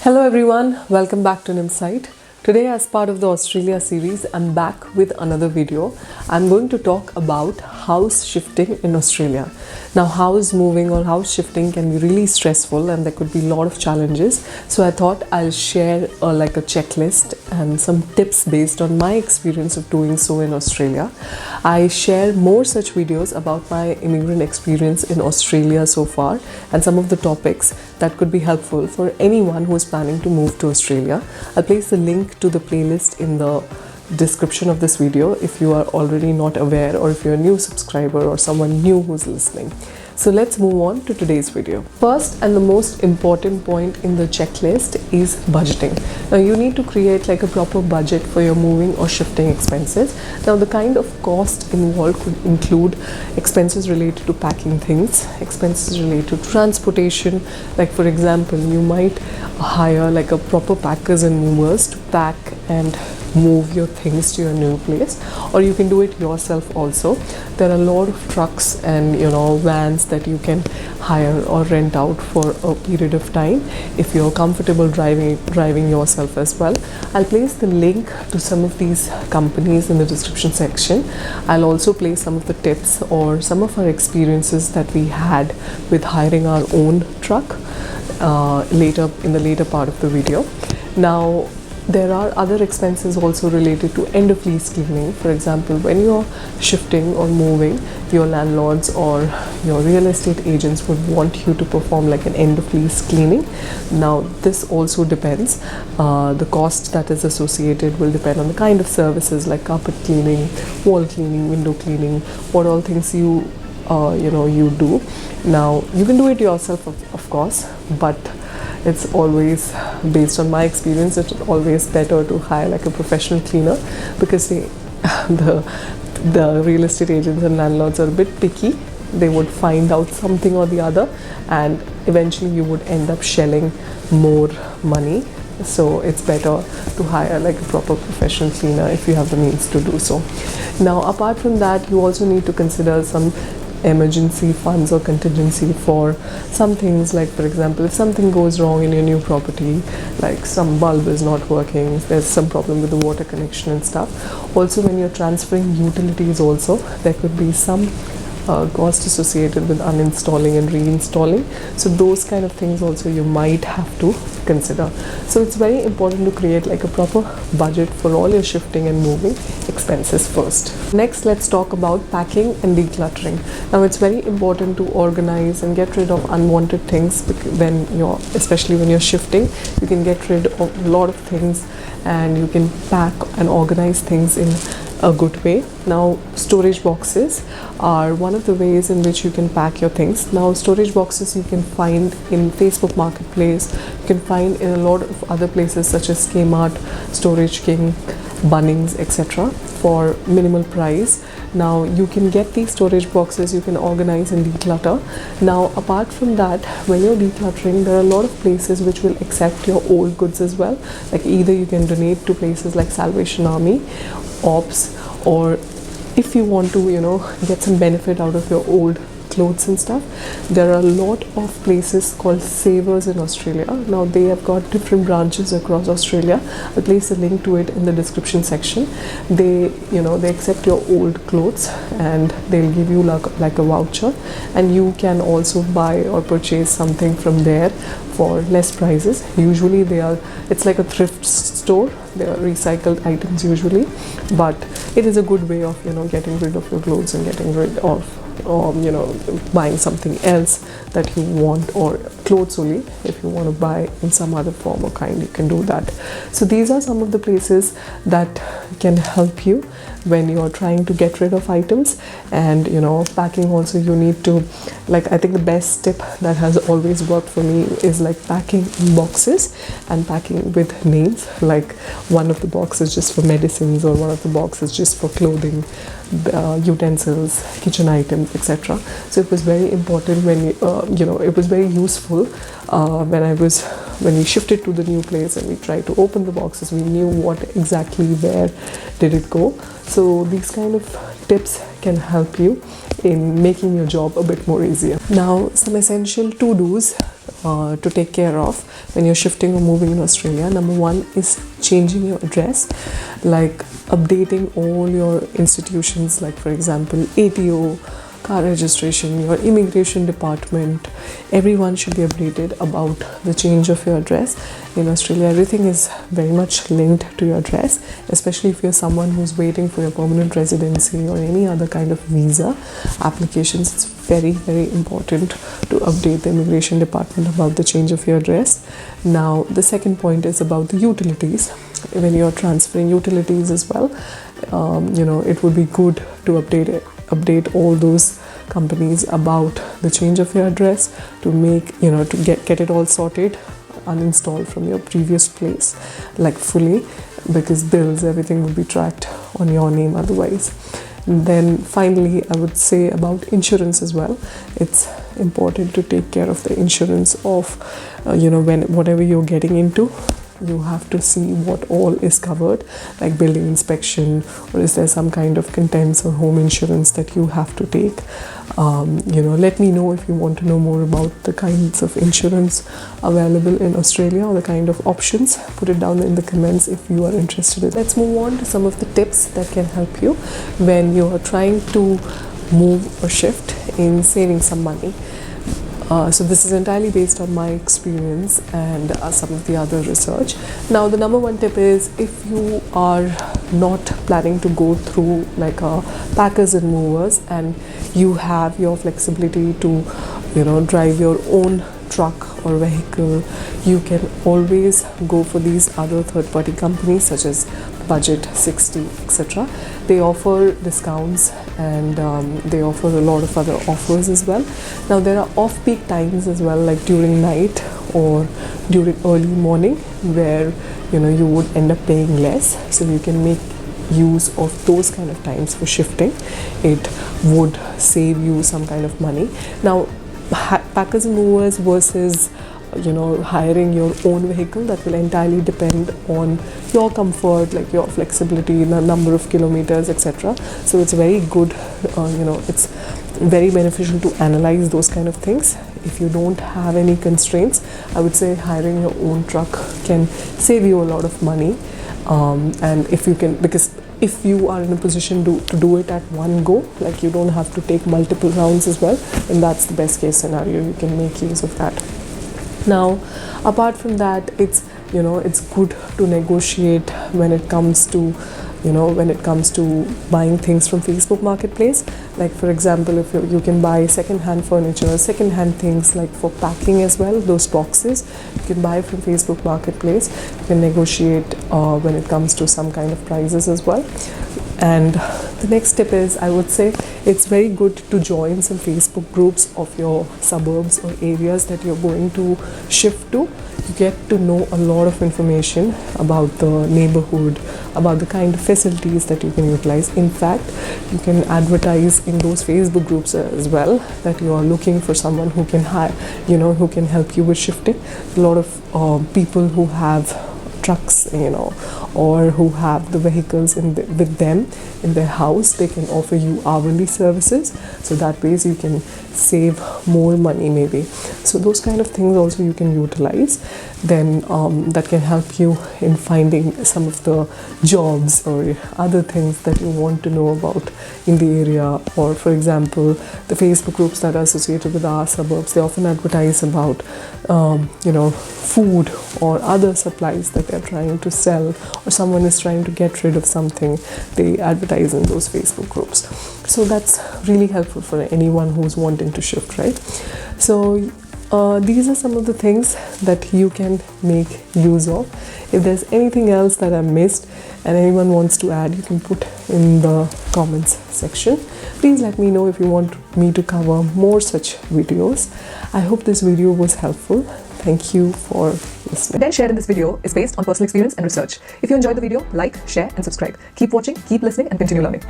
Hello everyone, welcome back to Nimsite. Today, as part of the Australia series, I'm back with another video. I'm going to talk about house shifting in Australia. Now, house moving or house shifting can be really stressful and there could be a lot of challenges. So I thought I'll share a checklist and some tips based on my experience of doing so in Australia. I share more such videos about my immigrant experience in Australia so far and some of the topics that could be helpful for anyone who is planning to move to Australia. I'll place the link to the playlist in the description of this video if you are already not aware or if you're a new subscriber or someone new who's listening. So let's move on to today's video. First and the most important point in the checklist is budgeting. Now you need to create like a proper budget for your moving or shifting expenses. Now the kind of cost involved could include expenses related to packing things, expenses related to transportation. Like for example, you might hire like a proper packers and movers to pack and move your things to your new place, or you can do it yourself also. There are a lot of trucks and vans that you can hire or rent out for a period of time if you're comfortable driving yourself as well. I'll place the link to some of these companies in the description section. I'll also place some of the tips or some of our experiences that we had with hiring our own truck later in the later part of the video. Now there are other expenses also related to end of lease cleaning. For example, when you're shifting or moving, your landlords or your real estate agents would want you to perform like an end of lease cleaning. Now this also depends. The cost that is associated will depend on the kind of services like carpet cleaning, wall cleaning, window cleaning, what all things you do. Now you can do it yourself of course, but it's always, based on my experience, it's always better to hire like a professional cleaner because the real estate agents and landlords are a bit picky. They would find out something or the other and eventually you would end up shelling more money. So it's better to hire like a proper professional cleaner if you have the means to do so. Now apart from that, you also need to consider some emergency funds or contingency for some things, like for example, if something goes wrong in your new property, like some bulb is not working, there's some problem with the water connection and stuff. Also when you're transferring utilities also, there could be some cost associated with uninstalling and reinstalling. So those kind of things also you might have to consider. So it's very important to create like a proper budget for all your shifting and moving expenses first. Next, let's talk about packing and decluttering. Now it's very important to organize and get rid of unwanted things especially when you're shifting. You can get rid of a lot of things and you can pack and organize things in a good way. Now storage boxes are one of the ways in which you can pack your things. Now storage boxes you can find in Facebook Marketplace, you can find in a lot of other places such as Kmart, Storage King, Bunnings, etc. for minimal price. Now you can get these storage boxes, you can organize and declutter. Now apart from that, when you're decluttering, there are a lot of places which will accept your old goods as well. Like either you can donate to places like Salvation Army, Ops, or if you want to get some benefit out of your old clothes and stuff, there are a lot of places called savers in Australia. Now they have got different branches across Australia. I'll place a link to it in the description section. They accept your old clothes and they'll give you like a voucher, and you can also buy or purchase something from there for less prices. Usually it's like a thrift store. They are recycled items usually, but it is a good way of getting rid of your clothes and getting rid of buying something else that you want, or clothes only. If you want to buy in some other form or kind, you can do that. So these are some of the places that can help you when you're trying to get rid of items. And packing also, you need to, I think the best tip that has always worked for me is like packing in boxes and packing with names, like one of the boxes just for medicines or one of the boxes just for clothing, utensils, kitchen items, etc. So it was very important when it was very useful when we shifted to the new place and we tried to open the boxes, we knew what exactly where did it go. So these kind of tips can help you in making your job a bit more easier. Now some essential to-dos to take care of when you're shifting or moving in Australia. Number one is changing your address, like updating all your institutions, like for example ATO, car registration, your immigration department. Everyone should be updated about the change of your address. In Australia, everything is very much linked to your address, especially if you're someone who's waiting for your permanent residency or any other kind of visa applications. It's very, very important to update the immigration department about the change of your address. Now, the second point is about the utilities. When you're transferring utilities as well, it would be good to update all those companies about the change of your address, to make to get it all sorted, uninstalled from your previous place like fully, because bills, everything will be tracked on your name otherwise. And then finally, I would say about insurance as well. It's important to take care of the insurance of when whatever you're getting into. You have to see what all is covered, like building inspection, or is there some kind of contents or home insurance that you have to take. Let me know if you want to know more about the kinds of insurance available in Australia or the kind of options. Put it down in the comments if you are interested. Let's move on to some of the tips that can help you when you are trying to move or shift in saving some money. So this is entirely based on my experience and some of the other research. Now, the number one tip is, if you are not planning to go through like a packers and movers, and you have your flexibility to drive your own truck or vehicle, you can always go for these other third-party companies such as Budget, 60, etc. They offer discounts, and they offer a lot of other offers as well. Now, there are off-peak times as well, like during night or during early morning, where you would end up paying less, so you can make use of those kind of times for shifting. It would save you some kind of money. Now, packers and movers versus hiring your own vehicle, that will entirely depend on your comfort, like your flexibility, the number of kilometers, etc. So it's very good, it's very beneficial to analyze those kind of things. If you don't have any constraints, I would say hiring your own truck can save you a lot of money. And if you can, because if you are in a position to do it at one go, like you don't have to take multiple rounds as well, and that's the best case scenario. You can make use of that. Now, apart from that, it's good to negotiate when it comes to buying things from Facebook Marketplace. Like for example, if you can buy second-hand furniture, second-hand things like for packing as well, those boxes, you can buy from Facebook Marketplace. You can negotiate when it comes to some kind of prices as well. And the next tip is, I would say it's very good to join some Facebook groups of your suburbs or areas that you're going to shift to. You get to know a lot of information about the neighborhood, about the kind of facilities that you can utilize. In fact, you can advertise in those Facebook groups as well that you are looking for someone who can who can help you with shifting. A lot of people who have trucks, or who have the vehicles with them in their house, they can offer you hourly services, so that ways you can save more money maybe. So those kind of things also you can utilize. Then that can help you in finding some of the jobs or other things that you want to know about in the area. Or for example, the Facebook groups that are associated with our suburbs, they often advertise about food or other supplies that they're trying to sell, or someone is trying to get rid of something. They advertise in those Facebook groups. So that's really helpful for anyone who's wanting to shift, right? So these are some of the things that you can make use of. If there's anything else that I missed and anyone wants to add, you can put in the comments section. Please let me know if you want me to cover more such videos. I hope this video was helpful. Thank you for listening. Content shared in this video is based on personal experience and research. If you enjoyed the video, like, share and subscribe. Keep watching, keep listening and continue learning.